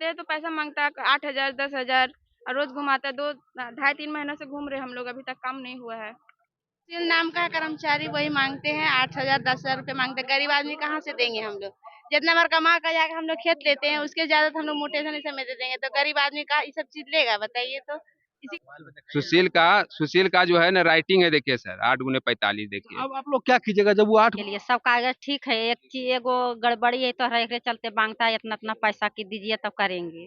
आते हैं तो पैसा मांगता है 8,000 10,000 और रोज घुमाता है। 2 ढाई 3 महीनों से घूम रहे हम लोग, अभी तक काम नहीं हुआ है। तहसील नाम का कर्मचारी वही मांगते हैं, 8,000 10,000 रुपए मांगते हैं। गरीब आदमी कहाँ से देंगे हम लोग? जितना बार कमा कर जाकर हम लोग खेत लेते हैं, उसके ज्यादा तो हम लोग मोटेशन इस समय दे देंगे, तो गरीब आदमी का ये सब चीज लेगा बताइए तो। इसी सुशील का जो है ना राइटिंग है, देखिए सर 8 × 45 देखिए। अब आप लोग क्या कीजिएगा जब वो 8 के लिए सब कागज ठीक है, एक चीज एगो गड़बड़ी है तो एकरे चलते मांगता है इतना इतना पैसा की दीजिए तब करेंगे।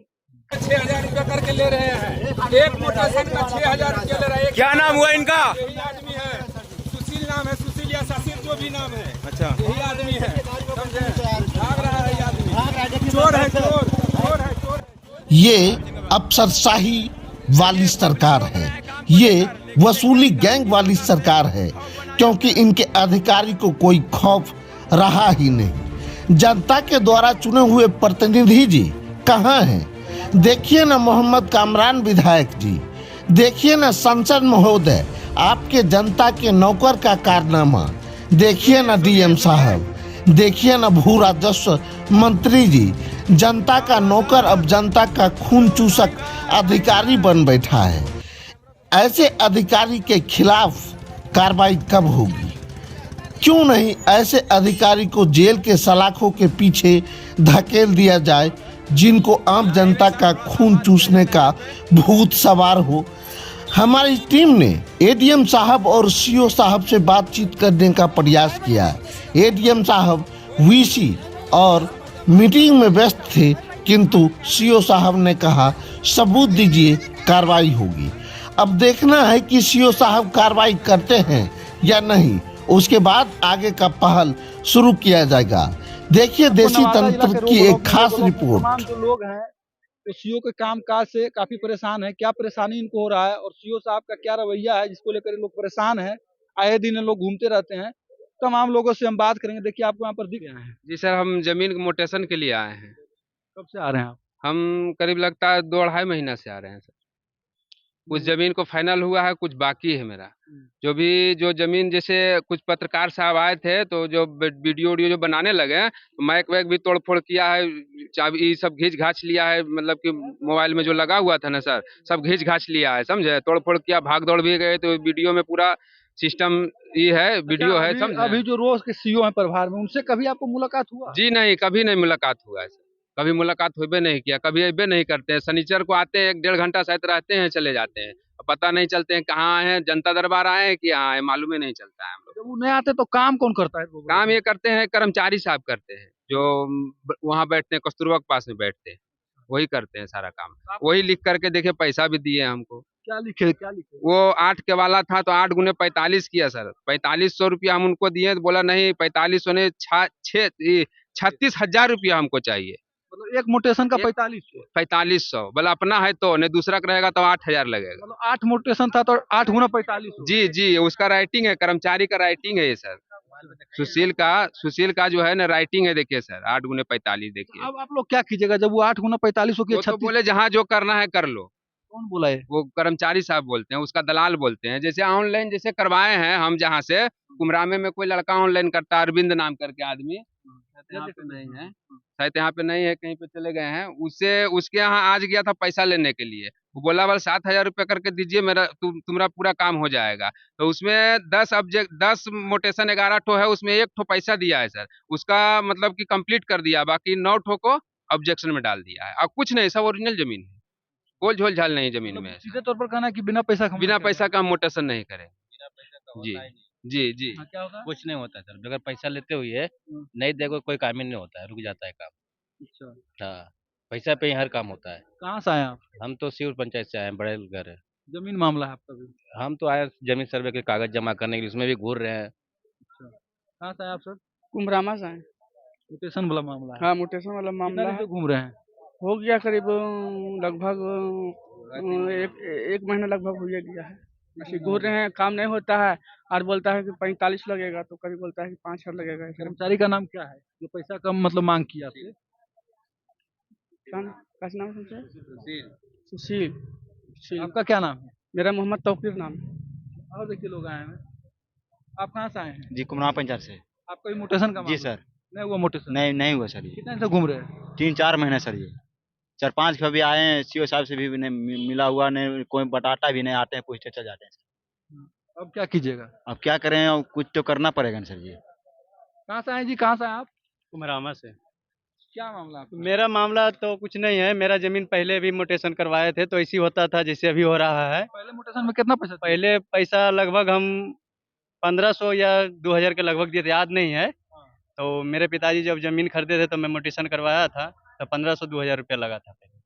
6,000 रुपया करके ले रहे हैं, एक मोटरसाइकिल का 6,000 रुपया ले रहा है। क्या नाम हुआ इनका? यही आदमी है, सुशील नाम है, सुशील या शशील जो भी नाम है। अच्छा, यही आदमी है, समझे? भाग रहा है ये आदमी, चोर है, चोर है, चोर। ये अफसरशाही वाली सरकार है, ये वसूली गैंग वाली सरकार है, क्योंकि इनके अधिकारी को कोई खौफ रहा ही नहीं। जनता के द्वारा चुने हुए प्रतिनिधि जी कहाँ हैं? देखिए ना मोहम्मद कामरान विधायक जी, देखिए ना संसद महोदय, आपके जनता के नौकर का कारनामा, देखिए ना डीएम साहब, देखिए ना भू राजस्व मंत्री जी, जनता का नौकर अब जनता का खून चूसक अधिकारी बन बैठा है। ऐसे अधिकारी के खिलाफ कार्रवाई कब होगी? क्यों नहीं ऐसे अधिकारी को जेल के सलाखों के पीछे धकेल दिया जाए, जिनको आम जनता का खून चूसने का भूत सवार हो। हमारी टीम ने एडीएम साहब और सीओ साहब से बातचीत करने का प्रयास किया। एडीएम साहब वीसी और मीटिंग में व्यस्त थे, किंतु सीओ साहब ने कहा सबूत दीजिए, कार्रवाई होगी। अब देखना है कि सीओ साहब कार्रवाई करते हैं या नहीं, उसके बाद आगे का पहल शुरू किया जाएगा। देखिए देसी तंत्र की एक खास रिपोर्ट। तमाम जो लोग हैं तो सीओ के कामकाज से काफी परेशान है। क्या परेशानी इनको हो रहा है और सीओ साहब का क्या रवैया है जिसको लेकर लोग परेशान है? आए दिन लोग घूमते रहते हैं। तमाम लोगों से हम बात करेंगे। देखिए आपको यहाँ पर दिख रहे हैं। जी सर, हम जमीन मोटेशन के लिए आए हैं। कब से आ रहे हैं आप? हम करीब लगता है 2 ढाई महीना से आ रहे हैं सर। कुछ जमीन को फाइनल हुआ है, कुछ बाकी है मेरा। जो जमीन, जैसे कुछ पत्रकार साहब आए थे तो जो वीडियो जो बनाने लगे, तो माइक वैक भी तोड़ फोड़ किया है, चाबी सब घींच घाच लिया है, मतलब कि मोबाइल में जो लगा हुआ था ना सर, सब घींच घाच लिया है, समझे? तोड़ फोड़ किया, भाग दौड़ भी गए, तो वीडियो में पूरा सिस्टम ये है, वीडियो है, समझे? अभी जो रोज के सीओ है प्रभार में, उनसे कभी आपको मुलाकात हुआ? जी नहीं, कभी नहीं मुलाकात हुआ है सर, कभी मुलाकात होबे नहीं किया, कभी अबे नहीं करते हैं। शनिचर को आते हैं, 1 1.5 घंटा शायद रहते हैं, चले जाते हैं, पता नहीं चलते हैं कहाँ हैं, जनता दरबार आए हैं कि यहाँ है, मालूम ही नहीं चलता है हम लोग। जब वो नहीं आते तो काम कौन करता है? काम ये करते हैं, कर्मचारी साहब करते हैं, जो वहाँ बैठते हैं, कस्तूरबा के पास में बैठते हैं, वही करते हैं सारा काम। वही लिख करके देखिए, पैसा भी दिए हमको। क्या लिखे? वो 8 के वाला था तो 8 × 45 किया सर, 4500 रुपया हम उनको दिए, तो बोला नहीं 4500 नहीं, 36,000 रुपया हमको चाहिए। मतलब एक मोटेशन का 4500 बोला अपना है तो, नहीं दूसरा का रहेगा तो 8,000 लगेगा। मतलब 8 मोटेशन था तो 8 × 4500। जी जी, उसका राइटिंग है, कर्मचारी का राइटिंग है ये सर। सुशील का जो है ना राइटिंग है, देखिए सर 8 × 45 देखिए। अब आप लोग क्या कीजिएगा जब वो 8 × 45 हो? तो बोले जहाँ जो करना है कर लो। कौन बोला है? वो कर्मचारी साहब बोलते हैं, उसका दलाल बोलते हैं। जैसे ऑनलाइन जैसे करवाए हैं हम, जहाँ से कुमरामे में कोई लड़का ऑनलाइन करता है, अरविंद नाम करके आदमी, यहाँ पे नहीं है, शायद यहाँ पे नहीं है, कहीं पे चले गए हैं। उसके यहाँ आज गया था पैसा लेने के लिए, वो बोला 7,000 रुपया करके दीजिए, मेरा तुम्हारा पूरा काम हो जाएगा। तो उसमें 10 मोटेशन 11 ठो है, उसमें 1 ठो पैसा दिया है सर, उसका मतलब कि कंप्लीट कर दिया, बाकी 9 ठो को ऑब्जेक्शन में डाल दिया है। अब कुछ नहीं, सब ओरिजिनल जमीन है, कोई झोल झाल नहीं जमीन में। सीधे तौर पर कहना है कि बिना पैसा का हम मोटेशन नहीं करें। जी जी जी, क्या होगा? कुछ नहीं होता सर, बगैर पैसा लेते हुए नहीं देखो कोई काम ही नहीं होता है, रुक जाता है काम। अच्छा, हाँ, पैसा पे ही हर काम होता है। कहाँ से आए आप? हम तो शिव पंचायत से आए हैं, बड़े घर है। जमीन मामला है आपका भी? हम तो आए जमीन सर्वे के कागज जमा करने के लिए, उसमें भी घूर रहे हैं। कहाँ से आए आप सर? कुमरामा से आए। मोटेशन वाला मामला है? हाँ, मोटेशन वाला मामला है। घूम रहे हैं? हो गया करीब लगभग एक महीना लगभग हो गया है। ऐसे घूर रहे हैं, काम नहीं होता है, और बोलता है कि 45 लगेगा, तो कभी बोलता है कि 5,000 लगेगा। कर्मचारी का नाम क्या है जो पैसा कम मतलब मांग किया आपसे? कैसा नाम है? सुशील। आपका क्या नाम है? मेरा मोहम्मद तौकीर नाम है। और देखिए लोग आए हैं। आप कहाँ से आए हैं? जी, कुमरा पंचायत से। आपका भी मोटेशन का जी सर। नहीं हुआ मोटेशन? नहीं हुआ सर। ये कितने से घूम रहे हैं? 3 4 महीने सर। ये 4-5 कभी आए हैं, सीओ साहब से भी नहीं मिला हुआ, नहीं कोई बताता भी नहीं, आते हैं पूछते चले जाते हैं। अब क्या कीजिएगा? अब क्या करें, अब कुछ तो करना पड़ेगा ना सर जी। कहाँ से आए जी, कहाँ से आए आप? कुमरामा से। क्या मामला आपका? मेरा मामला तो कुछ नहीं है, मेरा जमीन पहले भी म्यूटेशन करवाए थे तो ऐसी होता था जैसे अभी हो रहा है। पहले म्यूटेशन में कितना पैसा? पहले पैसा लगभग हम 1500 या 2000 के लगभग दिए थे, याद नहीं है। तो मेरे पिताजी जब जमीन खरीदे थे तो मैं म्यूटेशन करवाया था, तो 1500-2000 रुपया लगा था पहले।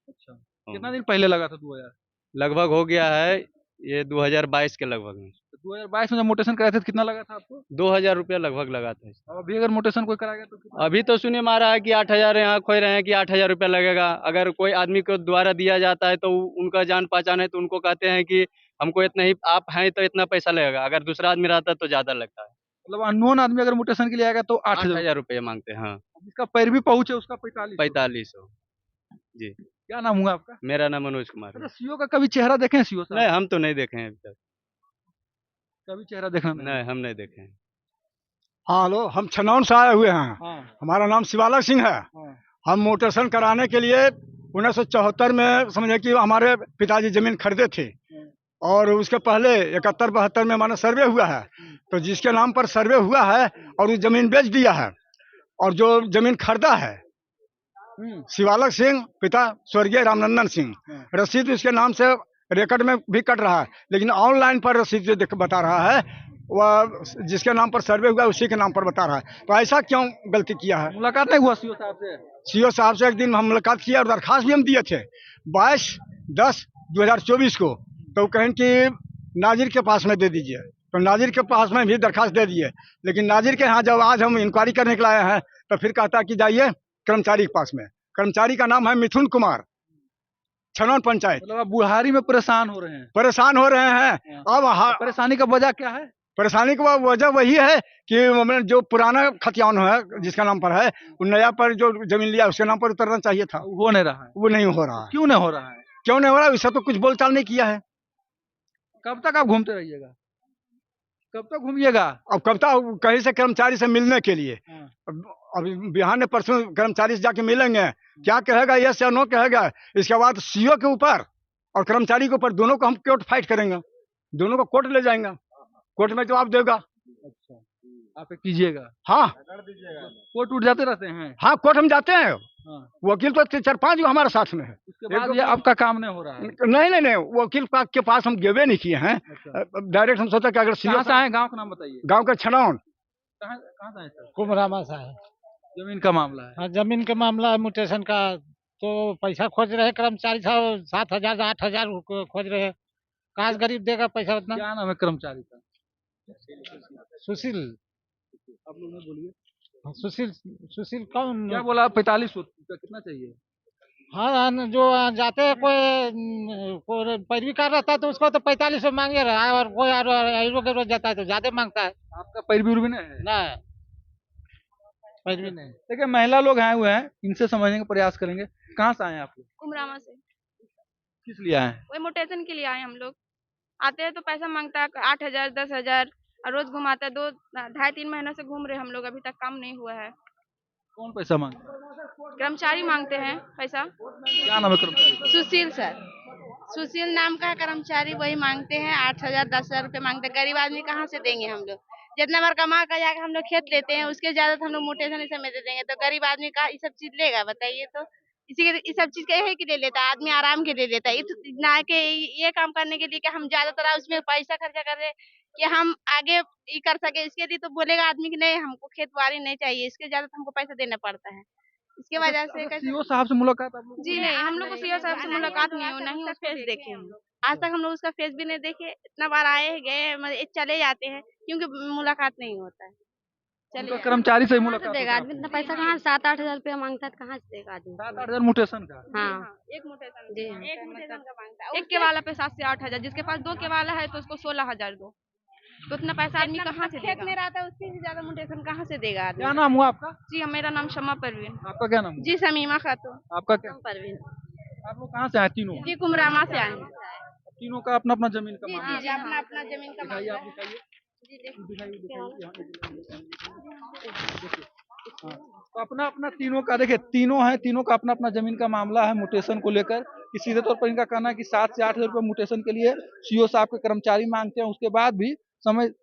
अच्छा, कितना दिन पहले लगा था? 2000? लगभग हो गया है ये 2022 के लगभग में। 2022 में जब म्यूटेशन कराए थे तो कितना लगा था आपको? 2000 रुपया लगभग लगा था। अब अभी अगर म्यूटेशन कोई कराएगा तो कितना? अभी तो सुने में आ रहा है कि 8000, यहाँ खोज रहे हैं कि 8000 रुपया लगेगा। अगर कोई आदमी को द्वारा दिया जाता है तो उनका जान पहचान है तो उनको कहते हैं कि हमको इतना ही, आप हैं तो इतना पैसा लगेगा। अगर दूसरा आदमी रहता है तो ज्यादा लगता है। मतलब अननोन आदमी अगर म्यूटेशन के लिए आएगा तो 8000? 8000 रुपया मांगते हैं। हाँ, जिसका पैरवी पहुंचे उसका 4500? 4500। जी, क्या नाम हुआ आपका? मेरा नाम मनोज कुमार है। अच्छा, सीओ का कभी चेहरा देखे हैं? सीओ साहब नहीं, हम तो नहीं देखे हैं अभी तक। कभी चेहरा देखना नहीं? नहीं, हम नहीं देखे हैं। हाँ हेलो, हम छनौन से आए हुए हैं। हाँ, हमारा नाम शिवालक सिंह है। हाँ। हम म्यूटेशन कराने के लिए 1974 में समझे कि हमारे पिताजी जमीन खरीदे थे, और उसके पहले 71-72 में हमारा सर्वे हुआ है। तो जिसके नाम पर सर्वे हुआ है और उस जमीन बेच दिया है, और जो जमीन खरीदा है शिवालक सिंह, पिता स्वर्गीय रामनंदन सिंह, रसीद उसके नाम से रिकॉर्ड में भी कट रहा है, लेकिन ऑनलाइन पर रसीद जो बता रहा है वह जिसके नाम पर सर्वे हुआ है उसी के नाम पर बता रहा है। तो ऐसा क्यों गलती किया है? मुलाकात नहीं हुआ सीओ साहब से? सीओ साहब से एक दिन हम मुलाकात किया और दरखास्त भी हम दिए थे 22/10/2024 को। तो कहें कि नाजिर के पास में दे दीजिए, तो नाजिर के पास में भी दरखास्त दे दिए, लेकिन नाजिर के यहाँ जब आज हम इंक्वायरी करने के लिए आए हैं तो फिर कहता कि जाइए कर्मचारी के पास में। कर्मचारी का नाम है मिथुन कुमार, छनौन पंचायत। मतलब आप बुढ़ारी में परेशान हो रहे हैं? परेशान हो रहे हैं। अब परेशानी का वजह क्या है? परेशानी की वजह वही है कि जो पुराना खतियान है जिसका नाम पर है, नया पर जो जमीन लिया उसके नाम पर उतरना चाहिए था, वो नहीं रहा है। वो नहीं हो रहा है। क्यों नहीं हो रहा है? क्यों नहीं हो रहा है? इससे तो कुछ बोलचाल नहीं किया है। कब तक आप घूमते रहिएगा? कब तक घूमिएगा? अब कब तक कहीं से कर्मचारी से मिलने के लिए, हाँ। अभी बिहार में परसों कर्मचारी से जाके मिलेंगे, क्या कहेगा यस या नो कहेगा। इसके बाद सीओ के ऊपर और कर्मचारी के ऊपर दोनों को हम कोर्ट फाइट करेंगे, दोनों को कोर्ट ले जाएंगे, कोर्ट में जवाब देगा। अच्छा, आप कीजिएगा? हाँ, कोर्ट उठ जाते रहते हैं? हाँ, कोर्ट हम जाते हैं। हाँ। वकील तो 4-5 हमारे साथ में है। उसके बाद ये आपका काम नहीं हो रहा है? नहीं, वकील के पास हम गेवे नहीं किए हैं। डायरेक्ट हम सोचा कि अगर कहाँ से आए? गाँव का नाम बताइए। गाँव का छनौन। कहाँ से आए सर? कुमरामा से है। जमीन का मामला है? हाँ, जमीन का मामला है म्यूटेशन का। तो पैसा खोज रहे कर्मचारी साहब, 7000 8000 खोज रहे। कहाँ से गरीब देगा पैसा उतना? क्या नाम है कर्मचारी का? सुशील। आप लोग ने बोलिए। सुशील कौन? क्या बोला? 4500 कितना चाहिए? हाँ, जो जाते हैं कोई पैरवी कर रहता है तो उसको तो 4500 मांगे रहा है, और कोई रोज जाता है तो ज्यादा मांगता है। आपका पैरवी उर्वी नहीं है? नहीं, पैरवी नहीं। देखिए, महिला लोग आए हुए हैं, इनसे समझने का प्रयास करेंगे। कहाँ से आए हैं आप लोग? कुमरामा से। किस लिए आए हैं? वही म्यूटेशन के लिए आए हम लोग। आते हैं तो पैसा मांगता है 8000 10,000, और रोज घुमाता है। 2-2.5-3 महीनों से घूम रहे हम लोग, अभी तक काम नहीं हुआ है। कौन पैसा मांगता है? कर्मचारी मांगते हैं पैसा। क्या नाम है कर्मचारी का? सुशील सर, सुशील नाम का है कर्मचारी, वही मांगते हैं 8000 10,000 रुपये मांगते हैं। गरीब आदमी कहाँ से देंगे हम लोग? जितना बार कमा कर जाकर हम लोग खेत लेते हैं उसके ज्यादा हम लोग म्यूटेशन इस समय दे देंगे, तो गरीब आदमी का ये सब चीज लेगा बताइए? तो इसी के इस सब चीज का यही के ले लेता है आदमी, आराम के ले लेता है। ना कि ये काम करने के लिए कि हम ज्यादातर उसमें पैसा खर्चा कर रहे कि हम आगे ये कर सके, इसके लिए तो बोलेगा आदमी कि नहीं हमको खेत बाड़ी नहीं चाहिए, इसके ज्यादा हमको पैसा देना पड़ता है। इसके वजह से सीओ साहब से मुलाकात आप लोग? जी नहीं, हम लोग को सीओ साहब से मुलाकात नहीं हुई, नहीं उसका फेस देखे हम लोग। आज तक हम लोग उसका फेस भी नहीं देखे। इतना बार आए गए, मतलब चले जाते हैं क्योंकि मुलाकात नहीं होता है। उनका कर्मचारी से ही मुलाकात देगा आदमी? इतना पैसा कहाँ? 7-8 हजार रुपया मांगता है, कहाँ से देगा आदमी? 7-8 हजार म्यूटेशन का? हाँ, एक म्यूटेशन जी। एक म्यूटेशन का मांगता है। एक केवाला पे 7 से 8 हजार, जिसके पास 2 केवाला है तो उसको 16,000 दो। तो उतना पैसा आदमी कहाँ से देगा? खेत में रहता है उससे ज्यादा म्यूटेशन कहाँ से देगा आदमी? क्या नाम हुआ आपका? जी, मेरा नाम शमा परवीन। आपका क्या नाम हुआ? जी, समीमा खातून। आपका क्या? परवीन। आप लोग कहाँ से आए तीनों? जी, कुमरामा से आए हैं। तीनों का अपना अपना जमीन का मामला है? जी, अपना अपना जमीन का दिखाइए, मामला आप है। दिखाइए। जी, देखिए। दिखाइए, यहाँ देखिए। तो अपना अपना तीनों का देखिए, तीनों का अपना अपना जमीन का मामला है म्यूटेशन को लेकर कि सीधे तौर पर इनका कहना है कि 7 से 8 हजार रुपये म्यूटेशन के लिए सीओ साहब के कर्मचारी मांगते हैं, उसके बाद भी समय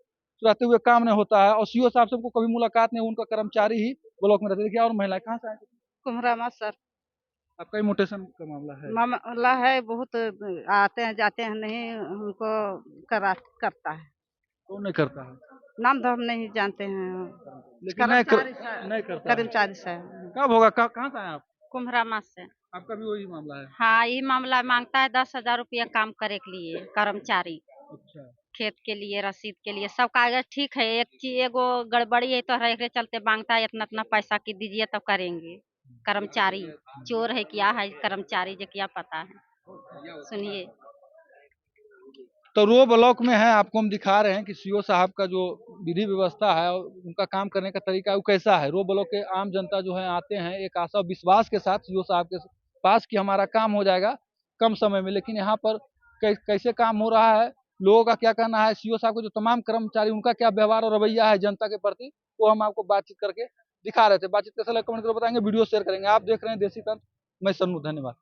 रहते हुए काम नहीं होता है और सीओ साहब से उनको कभी मुलाकात नहीं, उनका कर्मचारी ही ब्लॉक में रहते हैं। देखिए और महिला कहाँ से आए? कुमरामा सर आपका ही म्यूटेशन का मामला है? मामला है, बहुत आते हैं जाते हैं, नहीं हमको करता है। कौन नहीं करता है? नाम तो हम नहीं जानते हैं, लेकिन नहीं करता है। कर्मचारी से। कब होगा? कहाँ से आए आप? कुम्हरामा से। आपका भी वही मामला है? हाँ, ये मामला मांगता है 10,000 रुपया काम करे के लिए कर्मचारी। अच्छा। खेत के लिए, रसीद के लिए सब कागज ठीक है, एक चीज एगो गड़बड़ी है तो एकरे चलते मांगता है इतना इतना पैसा की दीजिए तब करेंगे। कर्मचारी चोर है क्या है कर्मचारी, जो क्या पता है। सुनिए, तो रो ब्लॉक में है, आपको हम दिखा रहे हैं कि सीओ साहब का जो विधि व्यवस्था है और उनका काम करने का तरीका है वो कैसा है। रो ब्लॉक के आम जनता जो है आते हैं एक आशा विश्वास के साथ सीओ साहब के पास कि हमारा काम हो जाएगा कम समय में, लेकिन यहाँ पर कैसे काम हो रहा है, लोगों का क्या कहना है, सीओ साहब के जो तमाम कर्मचारी उनका क्या व्यवहार और रवैया है जनता के प्रति, वो हम आपको बातचीत करके दिखा रहे थे। बातचीत कैसा लगा कमेंट करके बताएंगे, वीडियो शेयर करेंगे। आप देख रहे हैं देसी तंत्र, मैं सन्नू, धन्यवाद।